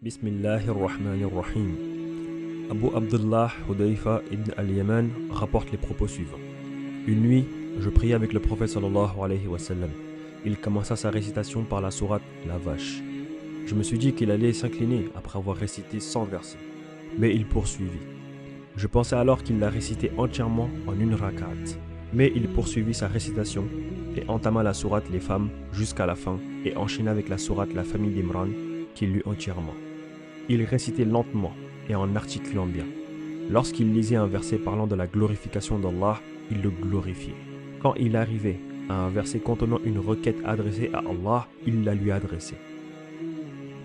Bismillahirrahmanirrahim. Abu Abdullah Hudayfa ibn al-Yaman rapporte les propos suivants. Une nuit, je priais avec le prophète sallallahu alayhi wa sallam. Il commença sa récitation par la sourate La Vache. Je me suis dit qu'il allait s'incliner après avoir récité 100 versets. Mais il poursuivit. Je pensais alors qu'il l'a récité entièrement en une rak'at. Mais il poursuivit sa récitation et entama la sourate Les Femmes jusqu'à la fin et enchaîna avec la sourate La Famille d'Imran qu'il lut entièrement. Il récitait lentement et en articulant bien. Lorsqu'il lisait un verset parlant de la glorification d'Allah, il le glorifiait. Quand il arrivait à un verset contenant une requête adressée à Allah, il la lui adressait.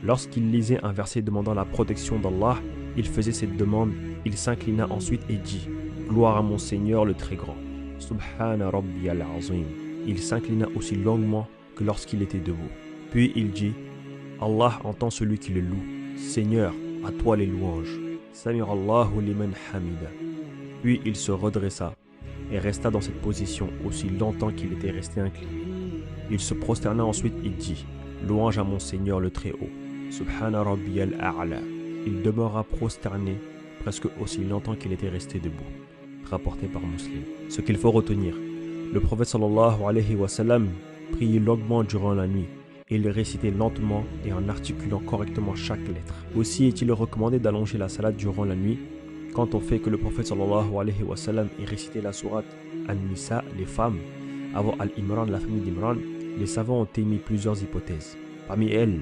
Lorsqu'il lisait un verset demandant la protection d'Allah, il faisait cette demande, il s'inclina ensuite et dit « Gloire à mon Seigneur le Très Grand ». Subhana Rabbiyal Azim. Il s'inclina aussi longuement que lorsqu'il était debout. Puis il dit « Allah entend celui qui le loue. Seigneur, à toi les louanges. Samirallahu liman hamida. » Puis il se redressa et resta dans cette position aussi longtemps qu'il était resté incliné. Il se prosterna ensuite et dit « Louange à mon Seigneur le Très Haut. Subhana Rabbiyal A'la. » Il demeura prosterné presque aussi longtemps qu'il était resté debout. Rapporté par Muslim. Ce qu'il faut retenir, le prophète sallallahu alayhi wa sallam priait longuement durant la nuit et il récitait lentement et en articulant correctement chaque lettre. Aussi est-il recommandé d'allonger la salade durant la nuit quand on fait que le prophète sallallahu alayhi wa sallam ait récité la sourate An-Nisa, les femmes, avant Al-Imran, la famille d'Imran. Les savants ont émis plusieurs hypothèses. Parmi elles,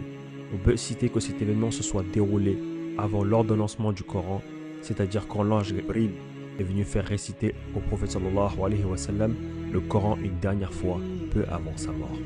on peut citer que cet événement se soit déroulé avant l'ordonnancement du Coran, c'est-à-dire quand l'ange Jibril est venu faire réciter au prophète sallallahu alayhi wa sallam le Coran une dernière fois, peu avant sa mort.